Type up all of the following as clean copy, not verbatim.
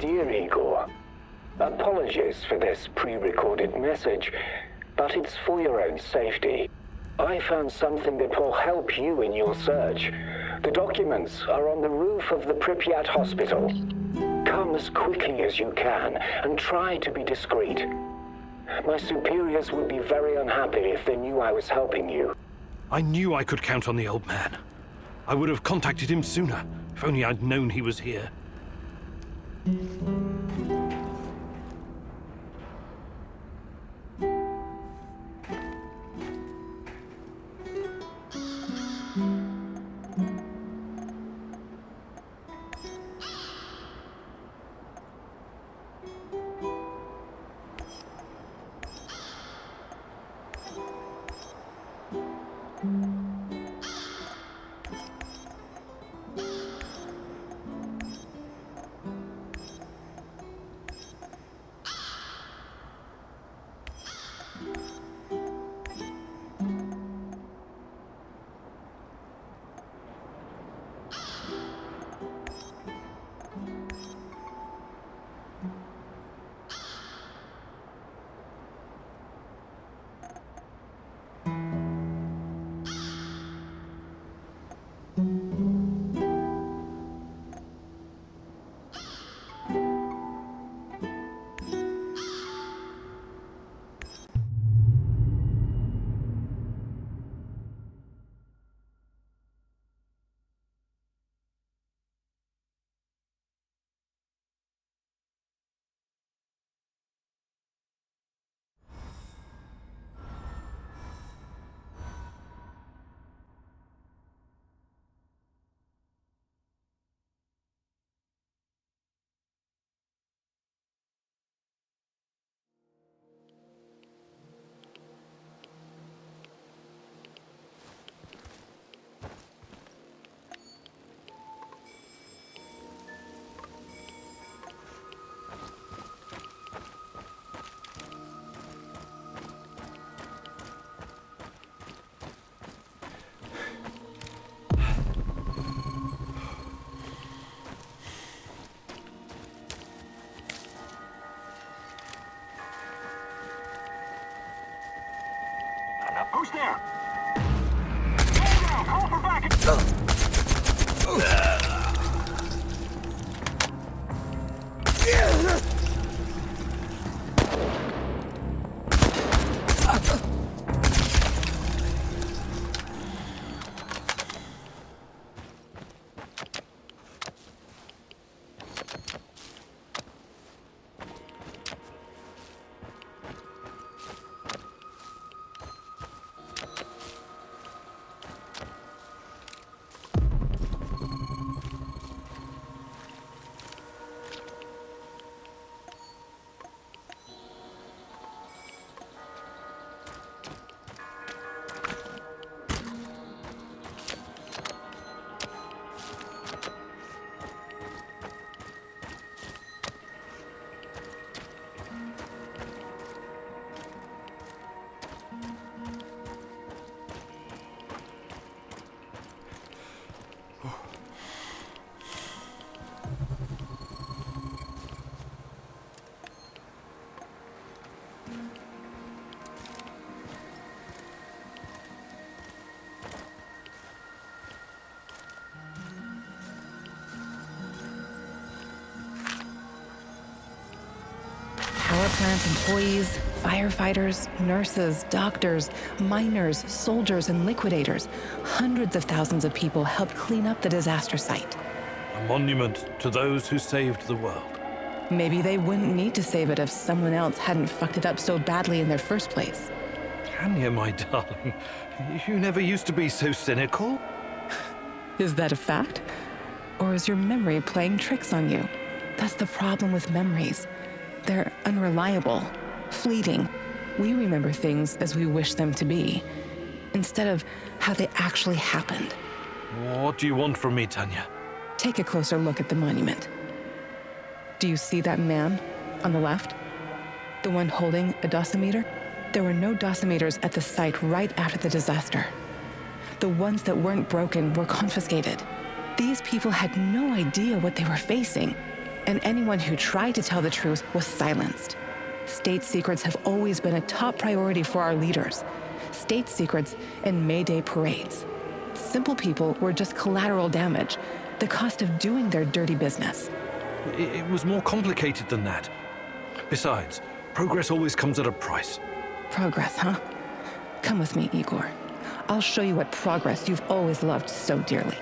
Dear Igor, apologies for this pre-recorded message, but it's for your own safety. I found something that will help you in your search. The documents are on the roof of the Pripyat hospital. Come as quickly as you can and try to be discreet. My superiors would be very unhappy if they knew I was helping you. I knew I could count on the old man. I would have contacted him sooner, if only I'd known he was here. Who's there? Stand down! Call for backup! Power plant employees, firefighters, nurses, doctors, miners, soldiers, and liquidators. Hundreds of thousands of people helped clean up the disaster site. A monument to those who saved the world. Maybe they wouldn't need to save it if someone else hadn't fucked it up so badly in their first place. Tanya, my darling, you never used to be so cynical. Is that a fact? Or is your memory playing tricks on you? That's the problem with memories. They're unreliable, fleeting. We remember things as we wish them to be, instead of how they actually happened. What do you want from me, Tanya? Take a closer look at the monument. Do you see that man on the left? The one holding a dosimeter? There were no dosimeters at the site right after the disaster. The ones that weren't broken were confiscated. These people had no idea what they were facing. and anyone who tried to tell the truth was silenced. State secrets have always been a top priority for our leaders. State secrets and May Day parades. Simple people were just collateral damage, the cost of doing their dirty business. It was more complicated than that. Besides, progress always comes at a price. Progress, huh? Come with me, Igor. I'll show you what progress you've always loved so dearly.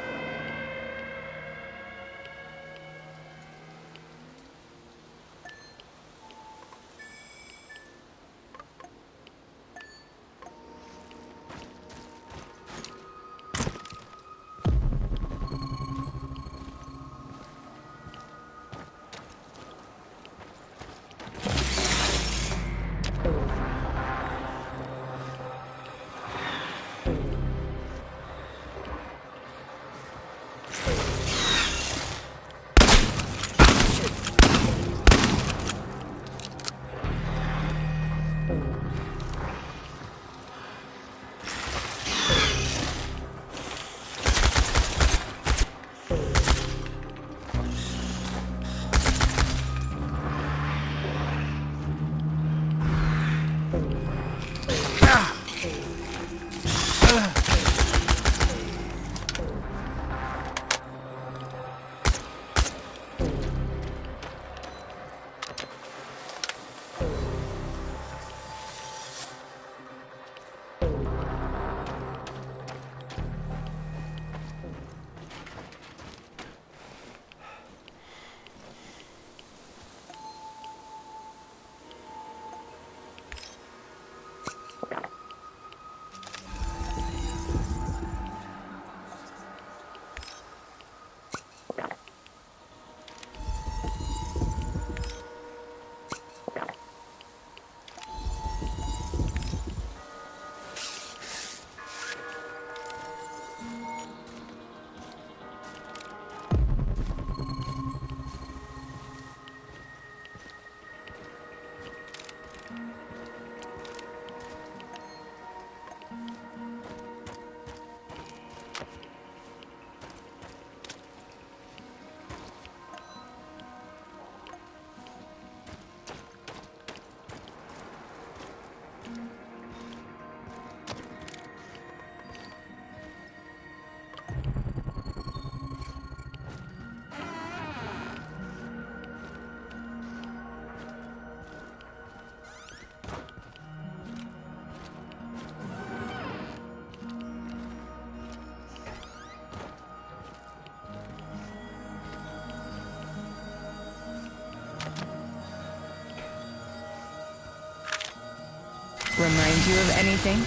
Remind you of anything?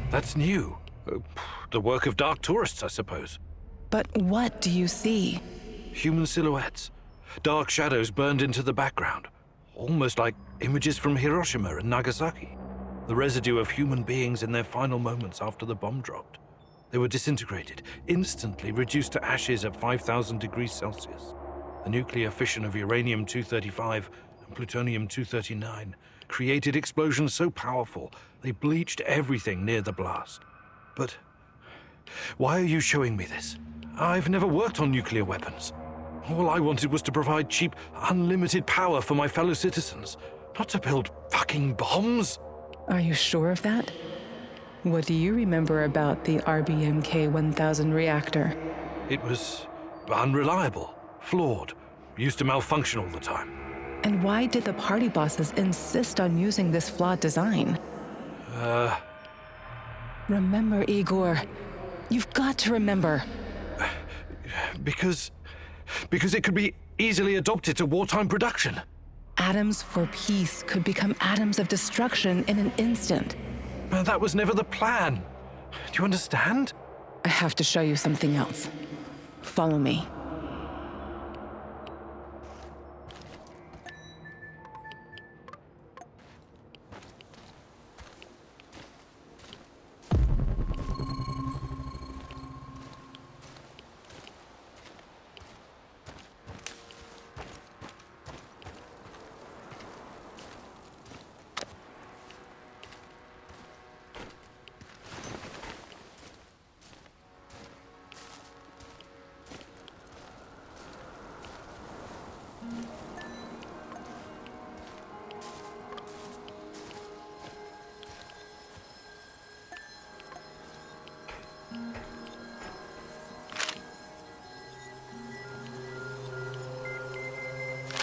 That's new. The work of dark tourists, I suppose. But what do you see? Human silhouettes. Dark shadows burned into the background. Almost like images from Hiroshima and Nagasaki. The residue of human beings in their final moments after the bomb dropped. They were disintegrated, instantly reduced to ashes at 5,000 degrees Celsius. The nuclear fission of uranium-235 and plutonium-239 created explosions so powerful they bleached everything near the blast. But why are you showing me this? I've never worked on nuclear weapons. All I wanted was to provide cheap, unlimited power for my fellow citizens, not to build fucking bombs. Are you sure of that? What do you remember about the RBMK-1000 reactor? It was unreliable, flawed, used to malfunction all the time. And why did the party bosses insist on using this flawed design? Remember, Igor. You've got to remember. Because it could be easily adopted to wartime production. Atoms for peace could become atoms of destruction in an instant. That was never the plan. Do you understand? I have to show you something else. Follow me.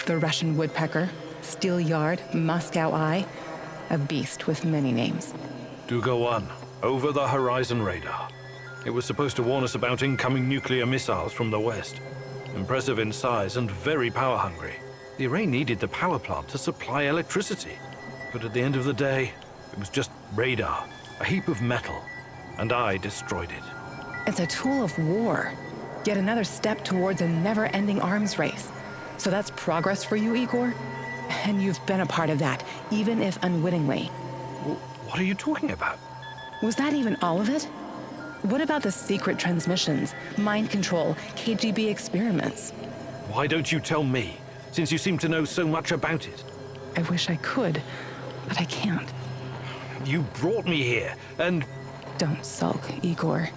The Russian woodpecker, steelyard, Moscow eye, a beast with many names. Duga 1, over the horizon radar. It was supposed to warn us about incoming nuclear missiles from the west. Impressive in size and very power-hungry. The array needed the power plant to supply electricity. But at the end of the day, it was just radar, a heap of metal, and I destroyed it. It's a tool of war. Yet another step towards a never-ending arms race. So that's progress for you, Igor? And you've been a part of that, even if unwittingly. What are you talking about? Was that even all of it? What about the secret transmissions, mind control, KGB experiments? Why don't you tell me, since you seem to know so much about it? I wish I could, but I can't. You brought me here, and... Don't sulk, Igor.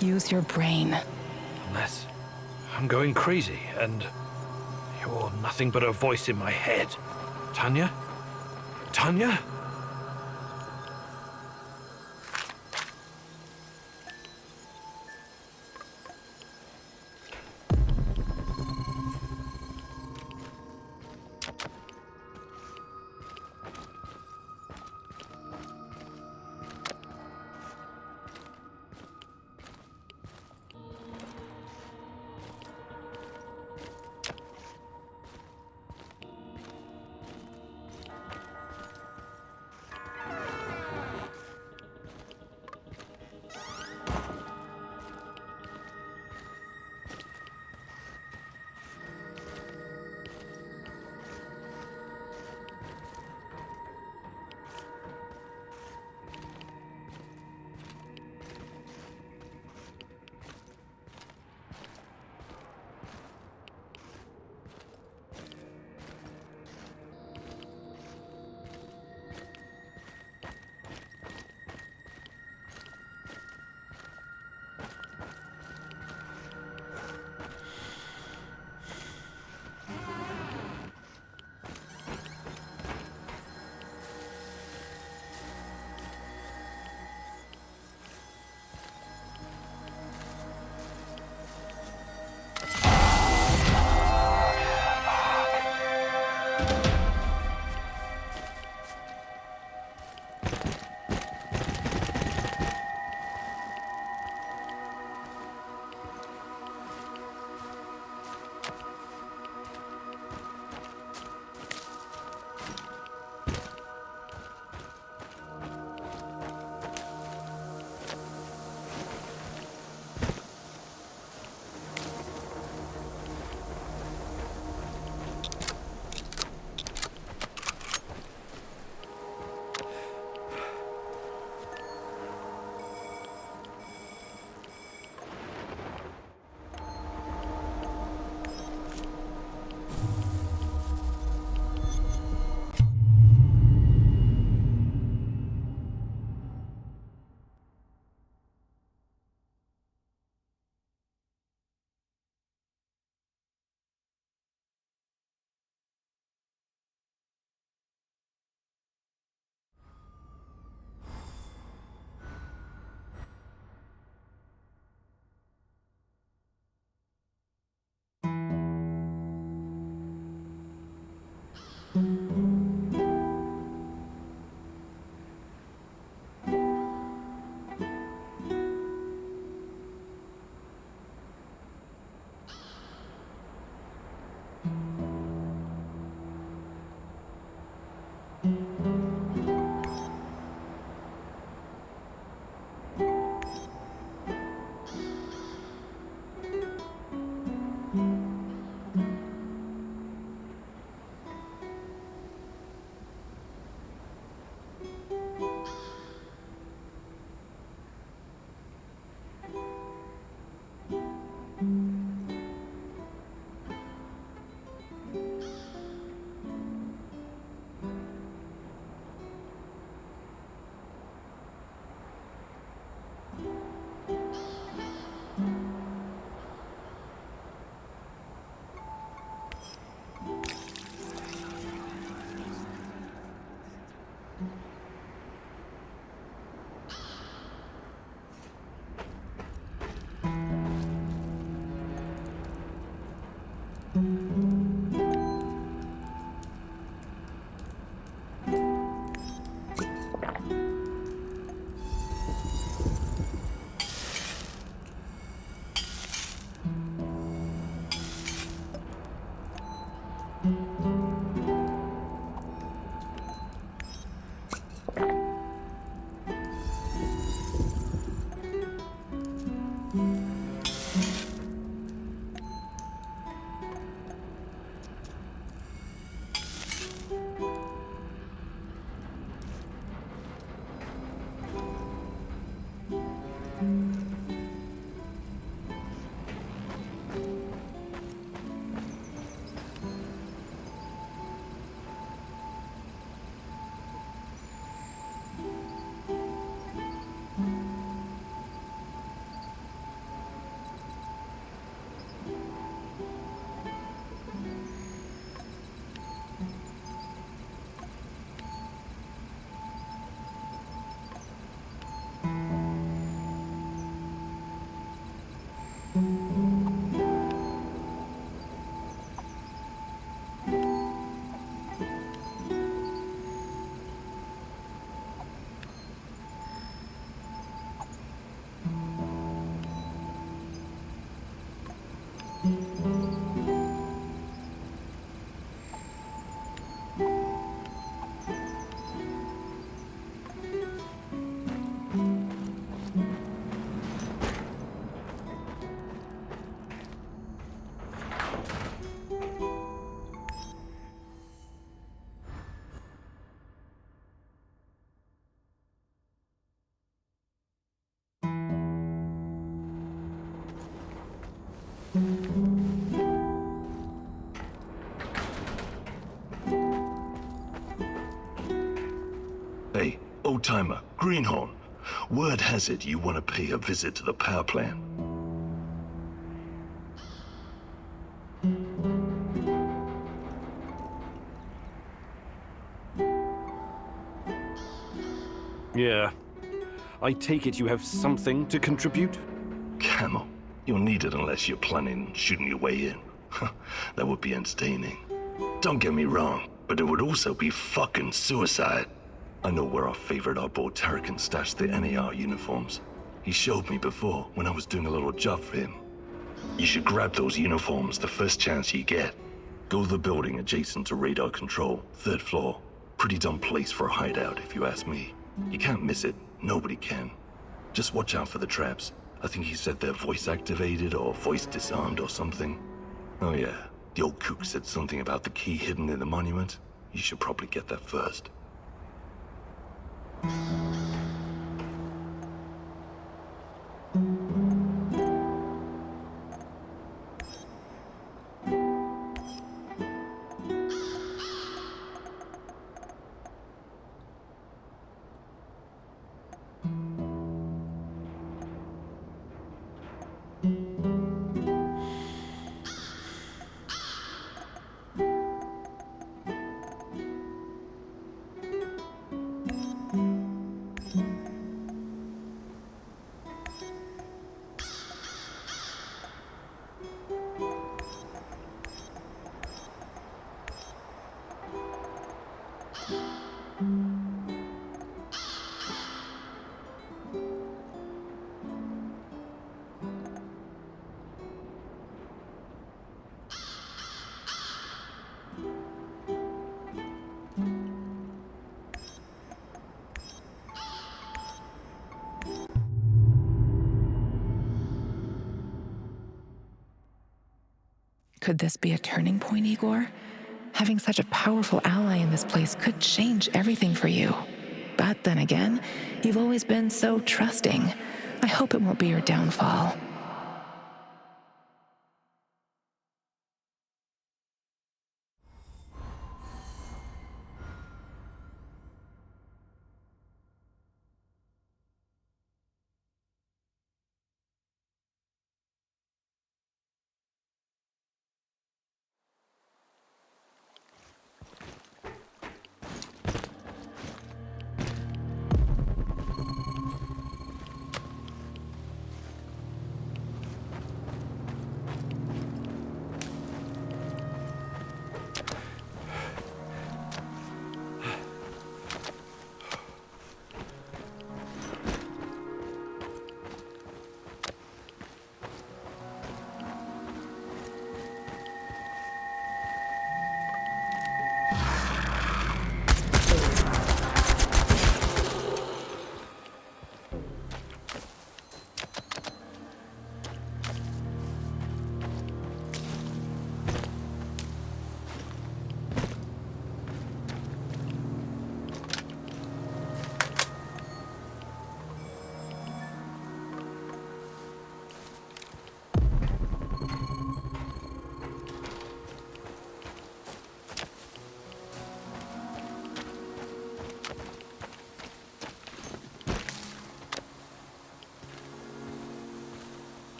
Use your brain. Unless I'm going crazy, and you're nothing but a voice in my head. Tanya? Tanya? Hey, old-timer, Greenhorn. Word has it you want to pay a visit to the power plant. Yeah. I take it you have something to contribute? Camel, you'll need it unless you're planning on shooting your way in. That would be entertaining. Don't get me wrong, but it would also be fucking suicide. I know where our favorite oddball Terrican stashed the NAR uniforms. He showed me before when I was doing a little job for him. You should grab those uniforms the first chance you get. Go to the building adjacent to radar control, 3rd floor. Pretty dumb place for a hideout if you ask me. You can't miss it, nobody can. Just watch out for the traps. I think he said they're voice activated or voice disarmed or something. Oh yeah, the old kook said something about the key hidden in the monument. You should probably get that first. Could this be a turning point, Igor? Having such a powerful ally in this place could change everything for you. But then again, you've always been so trusting. I hope it won't be your downfall.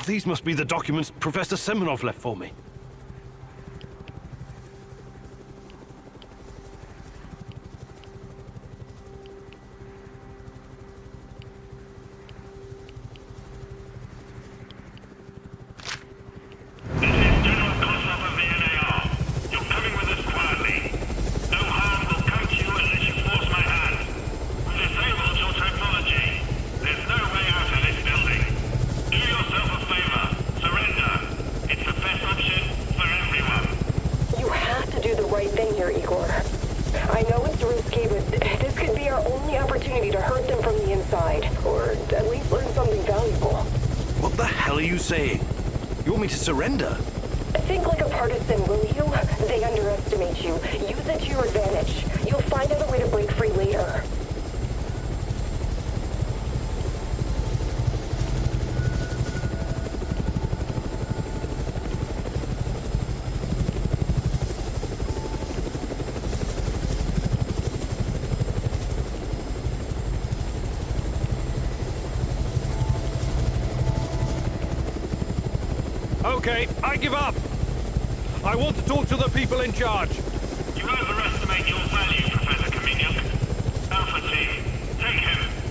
These must be the documents Professor Semenov left for me. Surrender? Think like a partisan, will you? They underestimate you. Use it to your advantage. You'll find out a way to break free later. Okay, I give up. I want to talk to the people in charge. You overestimate your value, Professor Kamieniuk. Alpha Team, take him.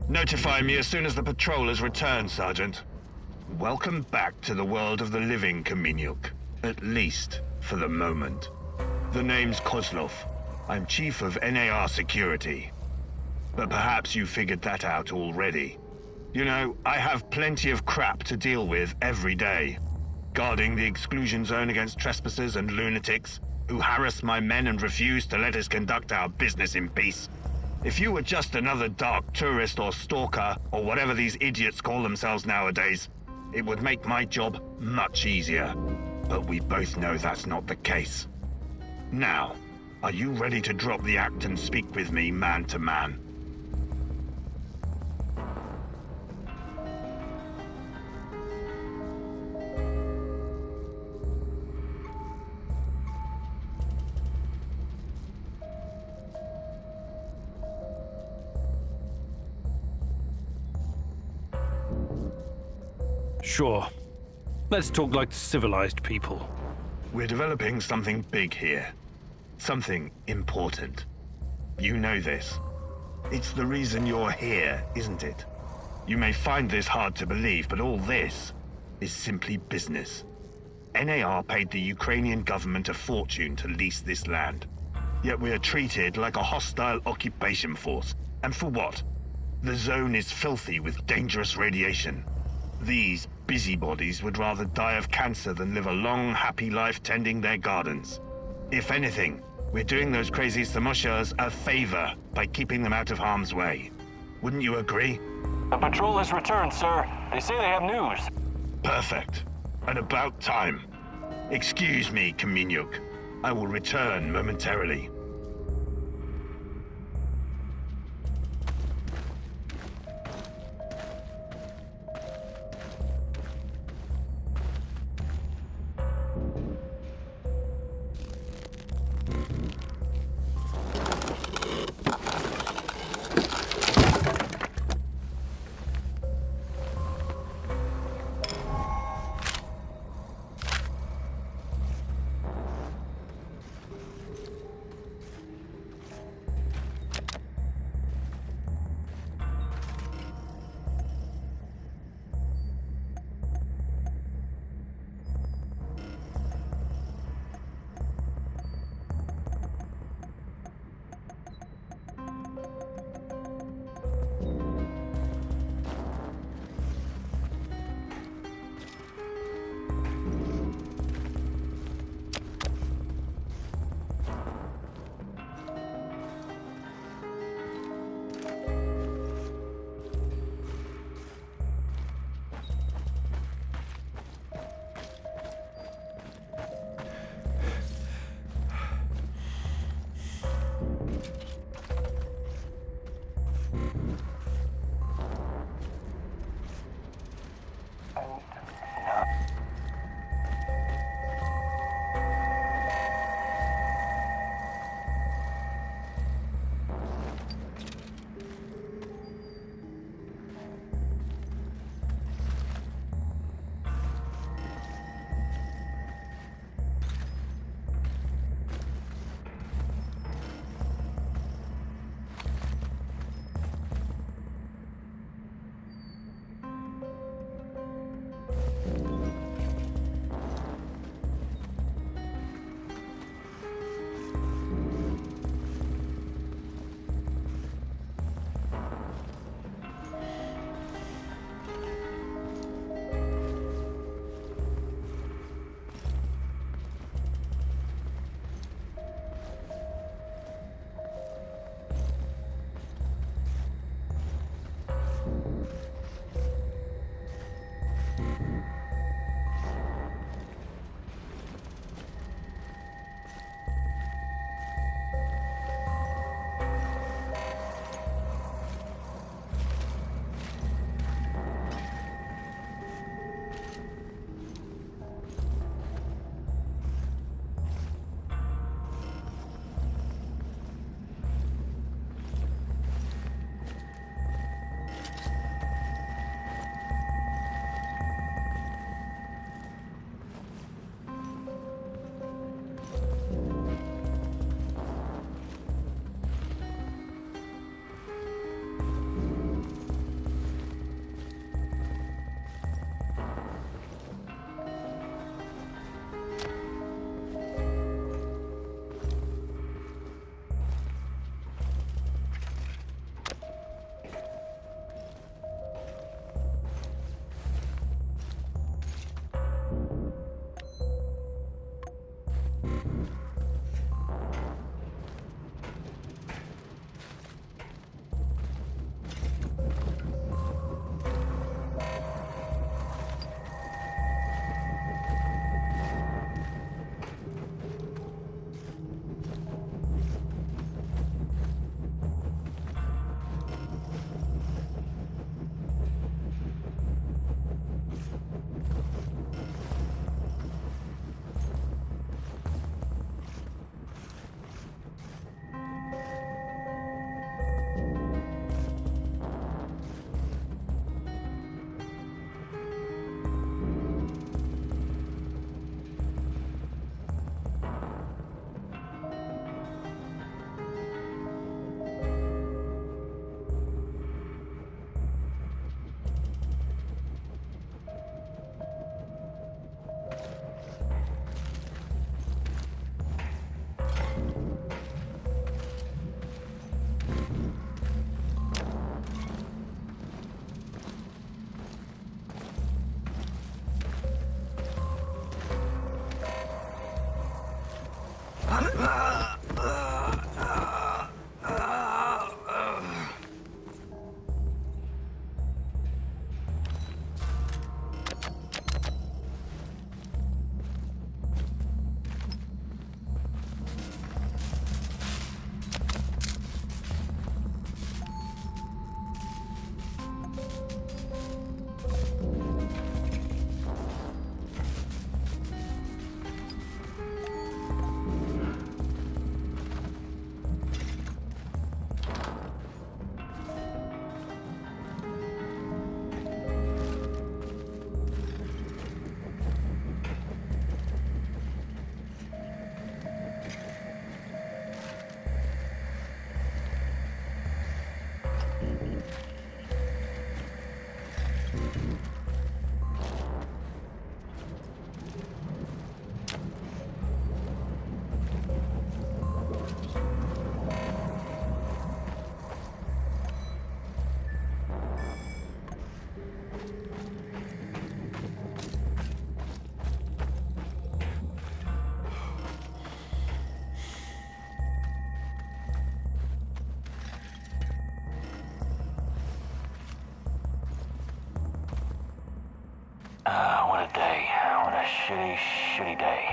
Notify me as soon as the patrol has returned, Sergeant. Welcome back to the world of the living, Kamieniuk. At least, for the moment. The name's Kozlov. I'm Chief of NAR Security. But perhaps you figured that out already. You know, I have plenty of crap to deal with every day. Guarding the exclusion zone against trespassers and lunatics who harass my men and refuse to let us conduct our business in peace. If you were just another dark tourist or stalker, or whatever these idiots call themselves nowadays, it would make my job much easier. But we both know that's not the case. Now, are you ready to drop the act and speak with me man to man? Sure. Let's talk like civilized people. We're developing something big here. Something important. You know this. It's the reason you're here, isn't it? You may find this hard to believe, but all this is simply business. NAR paid the Ukrainian government a fortune to lease this land. Yet we are treated like a hostile occupation force. And for what? The zone is filthy with dangerous radiation. These busybodies would rather die of cancer than live a long, happy life tending their gardens. If anything, we're doing those crazy Samoshas a favor by keeping them out of harm's way. Wouldn't you agree? The patrol has returned, sir. They say they have news. Perfect. And about time. Excuse me, Kamieniuk. I will return momentarily. What a day. What a shitty, shitty day.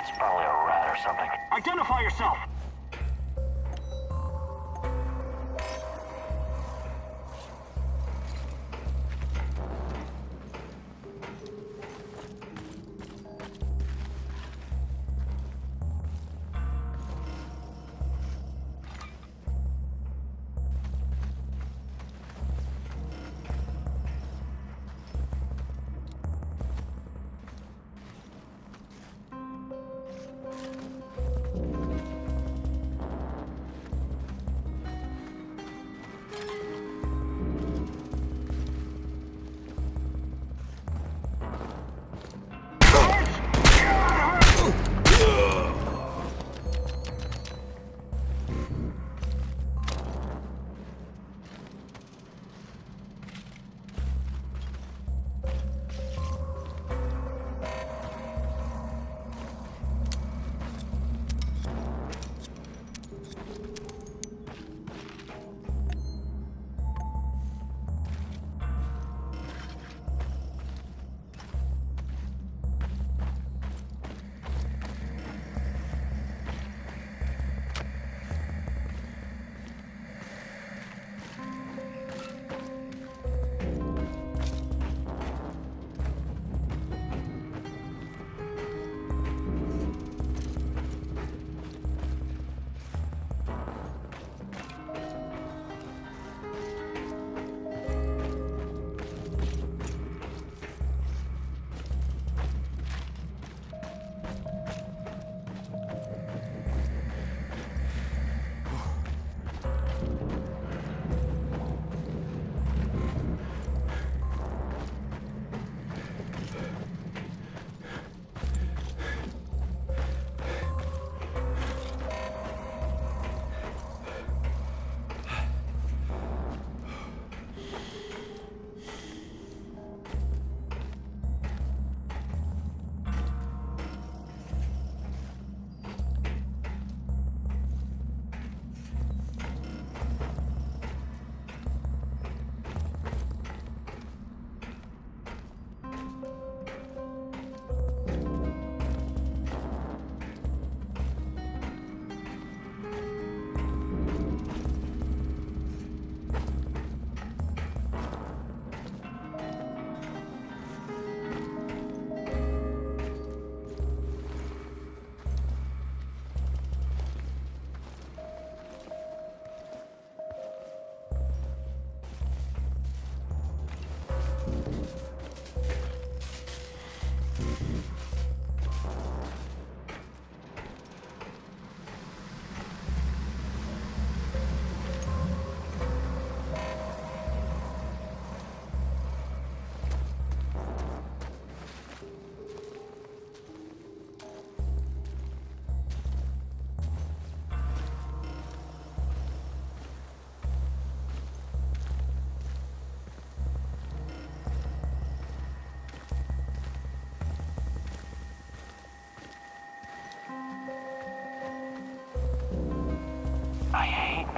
It's probably a rat or something. Identify yourself!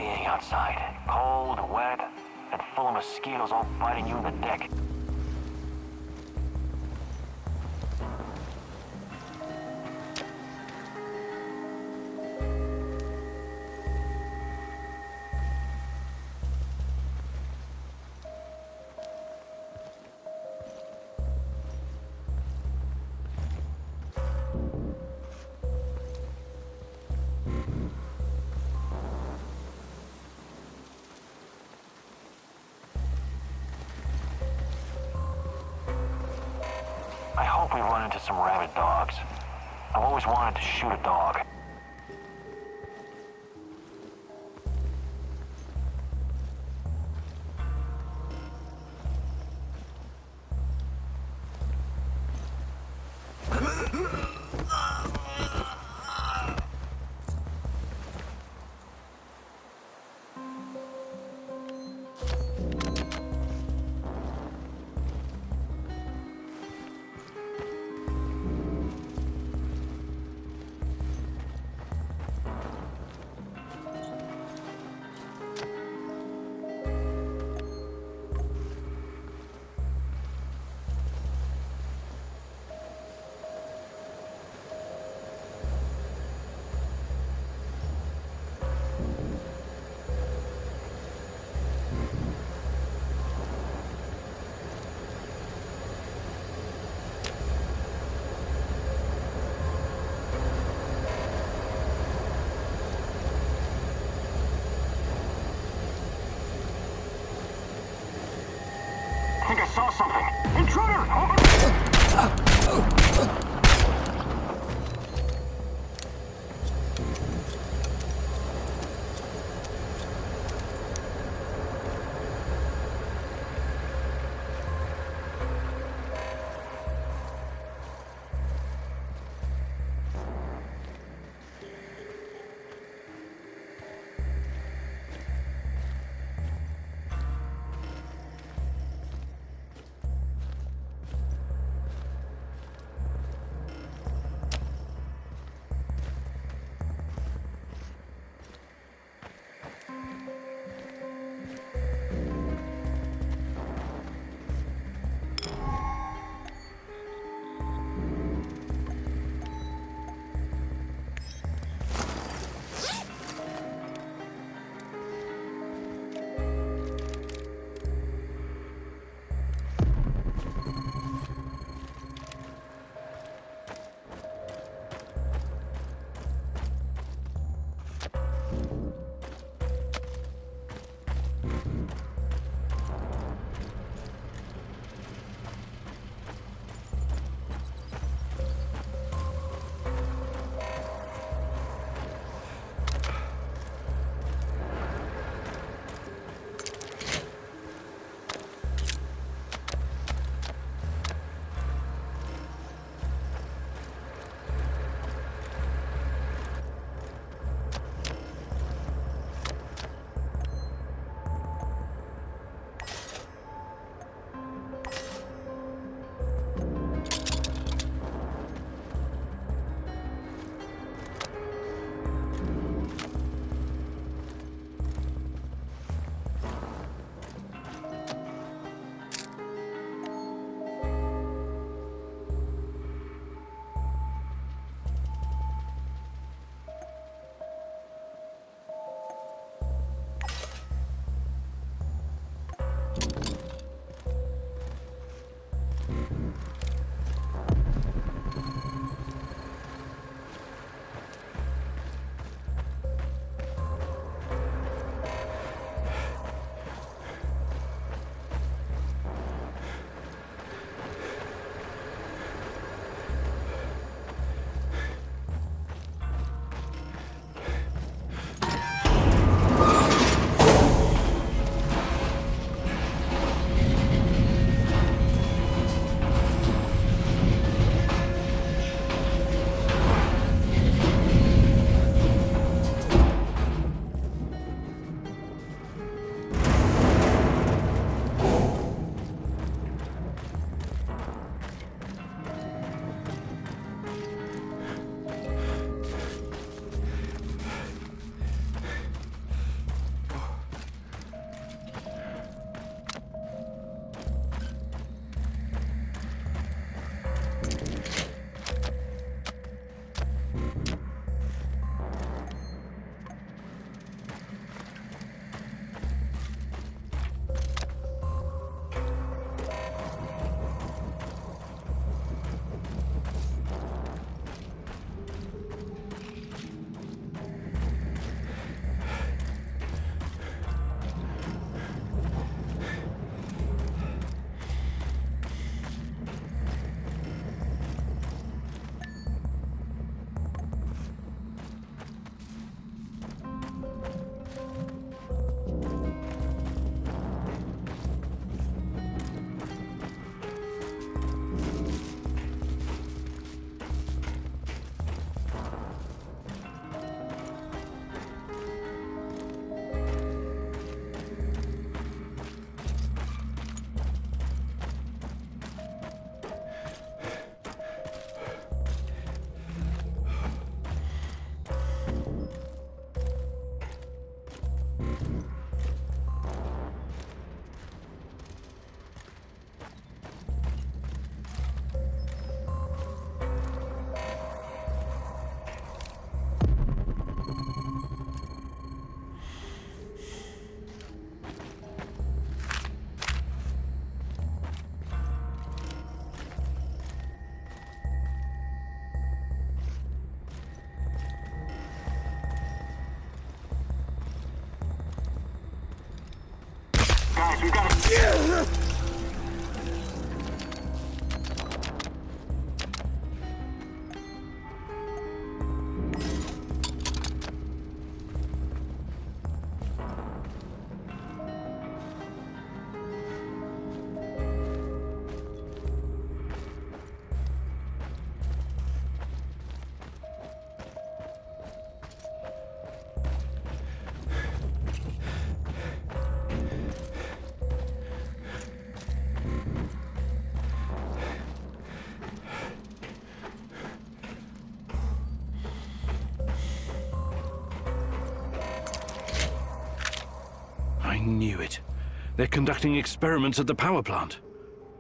being outside. Cold, wet, and full of mosquitoes all biting you in the dick. I hope we run into some rabid dogs. I've always wanted to shoot a dog. I think I saw something. Intruder! Guys, we gotta... I knew it. They're conducting experiments at the power plant.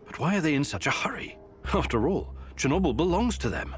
But why are they in such a hurry? After all, Chernobyl belongs to them.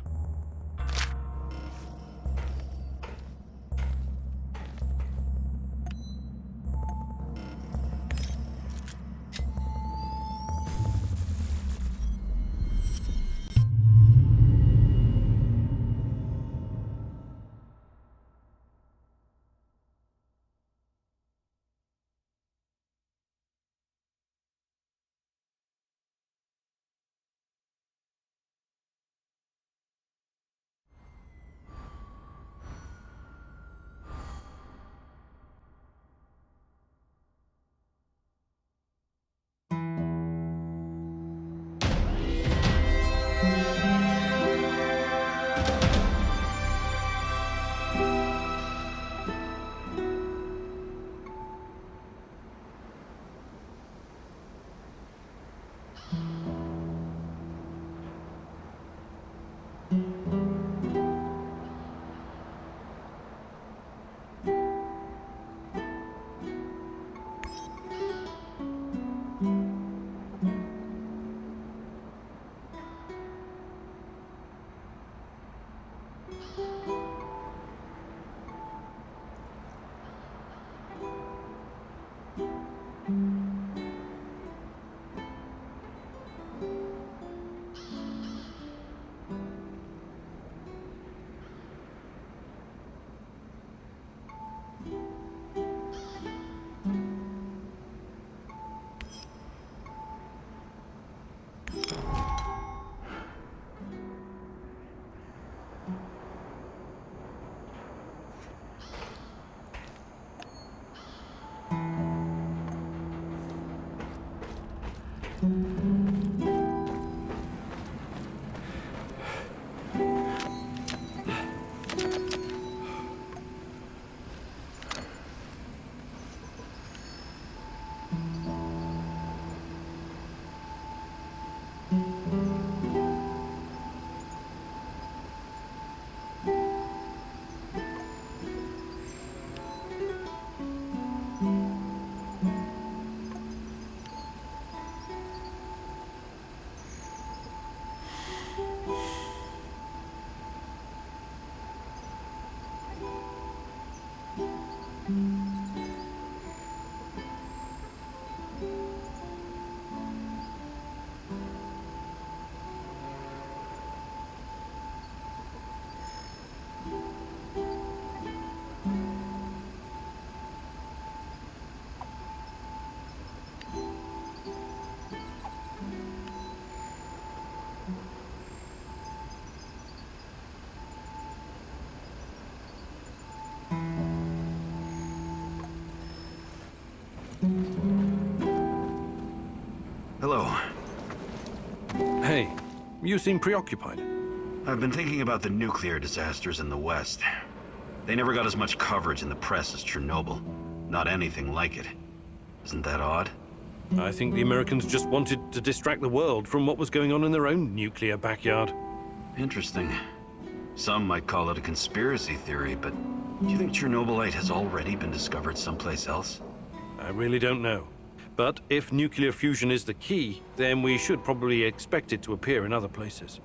Hello. Hey, you seem preoccupied. I've been thinking about the nuclear disasters in the West. They never got as much coverage in the press as Chernobyl. Not anything like it. Isn't that odd? I think the Americans just wanted to distract the world from what was going on in their own nuclear backyard. Interesting. Some might call it a conspiracy theory, but do you think Chernobylite has already been discovered someplace else? I really don't know. But if nuclear fusion is the key, then we should probably expect it to appear in other places.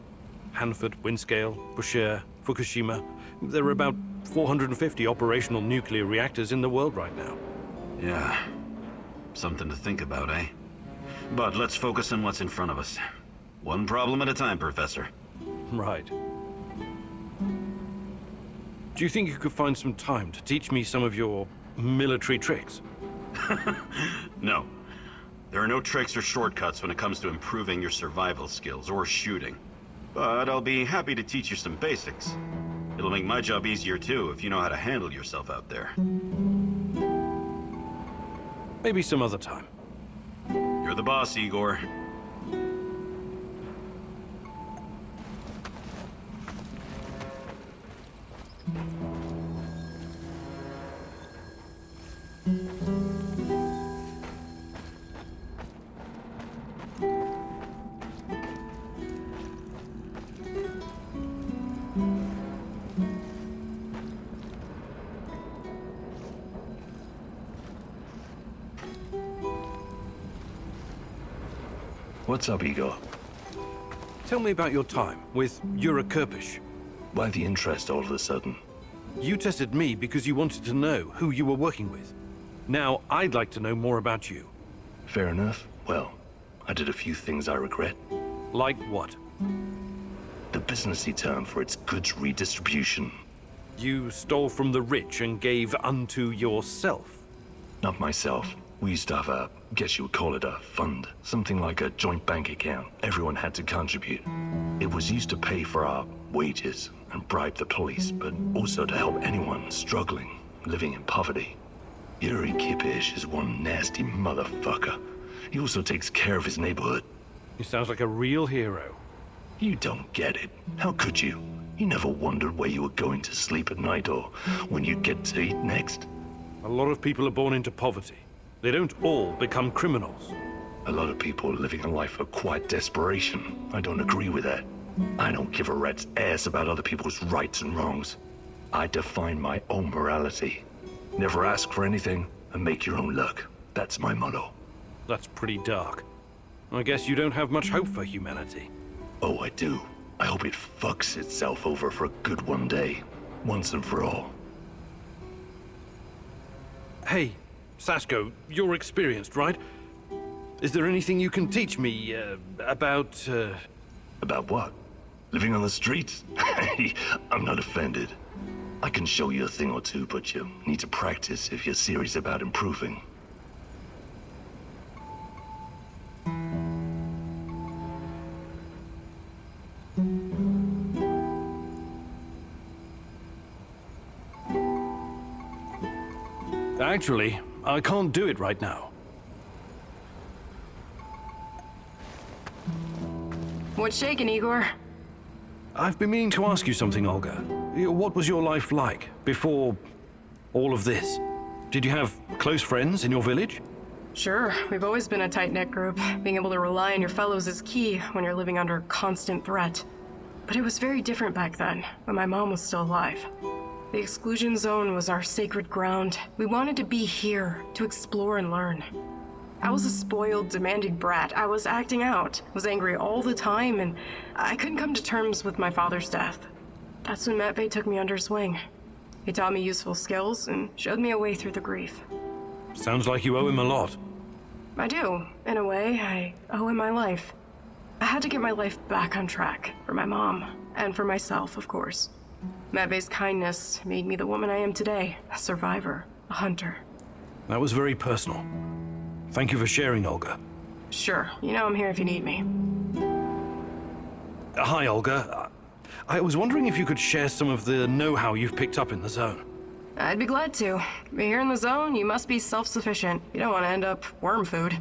Hanford, Windscale, Bushehr, Fukushima. There are about 450 operational nuclear reactors in the world right now. Yeah. Something to think about, eh? But let's focus on what's in front of us. One problem at a time, Professor. Right. Do you think you could find some time to teach me some of your military tricks? No. There are no tricks or shortcuts when it comes to improving your survival skills or shooting. But I'll be happy to teach you some basics. It'll make my job easier too if you know how to handle yourself out there. Maybe some other time. You're the boss, Igor. What's up, Igor? Tell me about your time with Yura Kirpish. Why the interest all of a sudden? You tested me because you wanted to know who you were working with. Now, I'd like to know more about you. Fair enough. Well, I did a few things I regret. Like what? The businessy term for its goods redistribution. You stole from the rich and gave unto yourself. Not myself. We used to have a, guess you would call it a fund. Something like a joint bank account. Everyone had to contribute. It was used to pay for our wages and bribe the police, but also to help anyone struggling, living in poverty. Yuri Kirpish is one nasty motherfucker. He also takes care of his neighborhood. He sounds like a real hero. You don't get it. How could you? You never wondered where you were going to sleep at night or when you'd get to eat next? A lot of people are born into poverty. They don't all become criminals. A lot of people are living a life of quiet desperation. I don't agree with that. I don't give a rat's ass about other people's rights and wrongs. I define my own morality. Never ask for anything and make your own luck. That's my motto. That's pretty dark. I guess you don't have much hope for humanity. Oh, I do. I hope it fucks itself over for good one day. Once and for all. Hey, Sasko, you're experienced, right? Is there anything you can teach me, about, About what? Living on the streets? I'm not offended. I can show you a thing or two, but you need to practice if you're serious about improving. Actually, I can't do it right now. What's shaking, Igor? I've been meaning to ask you something, Olga. What was your life like before all of this? Did you have close friends in your village? Sure, we've always been a tight-knit group. Being able to rely on your fellows is key when you're living under constant threat. But it was very different back then, when my mom was still alive. The exclusion zone was our sacred ground. We wanted to be here, to explore and learn. I was a spoiled, demanding brat. I was acting out, was angry all the time, and I couldn't come to terms with my father's death. That's when Matvey took me under his wing. He taught me useful skills and showed me a way through the grief. Sounds like you owe him a lot. I do. In a way, I owe him my life. I had to get my life back on track, for my mom, and for myself, of course. Matvey's kindness made me the woman I am today, a survivor, a hunter. That was very personal. Thank you for sharing, Olga. Sure, you know I'm here if you need me. Hi, Olga. I was wondering if you could share some of the know-how you've picked up in the zone. I'd be glad to. But here in the zone, you must be self-sufficient. You don't want to end up worm food.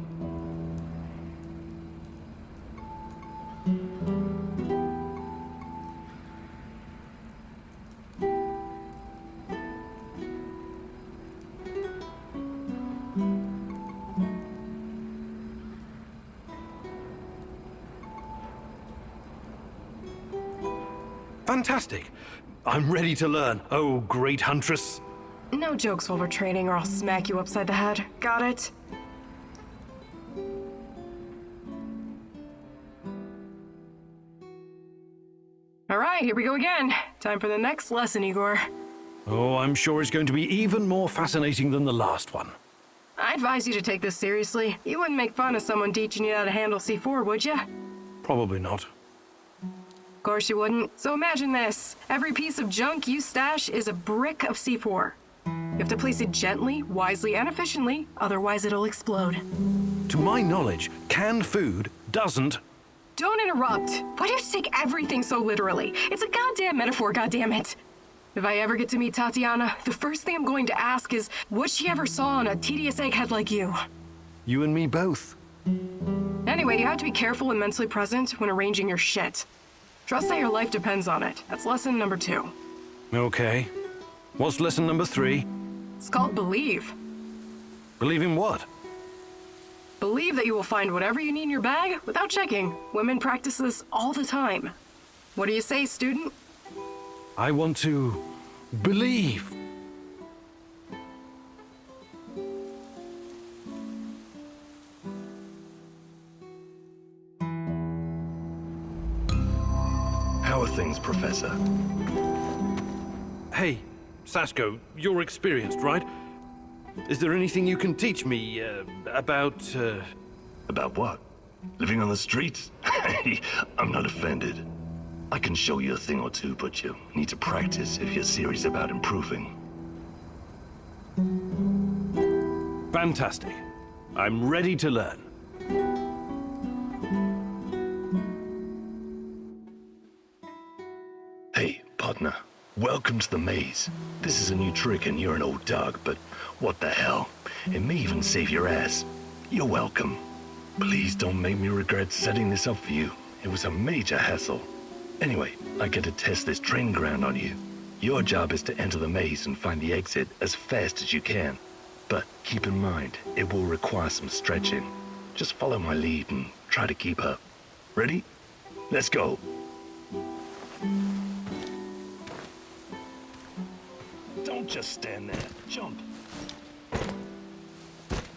Fantastic. I'm ready to learn. Oh, great huntress. No jokes while we're trading or I'll smack you upside the head. Got it? All right, here we go again. Time for the next lesson, Igor. Oh, I'm sure it's going to be even more fascinating than the last one. I advise you to take this seriously. You wouldn't make fun of someone teaching you how to handle C4, would you? Probably not. Of course you wouldn't. So imagine this. Every piece of junk you stash is a brick of C4. You have to place it gently, wisely, and efficiently, otherwise it'll explode. To my knowledge, canned food doesn't. Don't interrupt! Why do you take everything so literally? It's a goddamn metaphor, goddammit! If I ever get to meet Tatiana, the first thing I'm going to ask is what she ever saw on a tedious egghead like you. You and me both. Anyway, you have to be careful and mentally present when arranging your shit. Trust that your life depends on it. That's lesson number 2. Okay. What's lesson number 3? It's called believe. Believe in what? Believe that you will find whatever you need in your bag without checking. Women practice this all the time. What do you say, student? I want to believe. How are things, Professor? Hey, Sashko, you're experienced, right? Is there anything you can teach me about... About what? Living on the streets? I'm not offended. I can show you a thing or two, but you need to practice if you're serious about improving. Fantastic. I'm ready to learn. Hey, partner. Welcome to the maze. This is a new trick and you're an old dog, but what the hell? It may even save your ass. You're welcome. Please don't make me regret setting this up for you. It was a major hassle. Anyway, I get to test this training ground on you. Your job is to enter the maze and find the exit as fast as you can. But keep in mind, it will require some stretching. Just follow my lead and try to keep up. Ready? Let's go. Don't just stand there. Jump.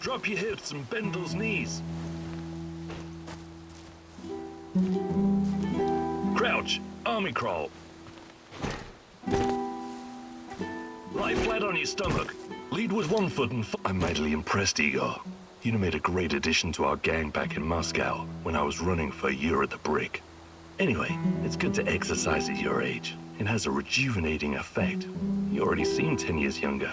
Drop your hips and bend those knees. Crouch. Army crawl. Lie flat on your stomach. Lead with one foot and... I'm mightily impressed, Igor. You made a great addition to our gang back in Moscow when I was running for a year at the Brick. Anyway, it's good to exercise at your age. It has a rejuvenating effect. You already seem 10 years younger.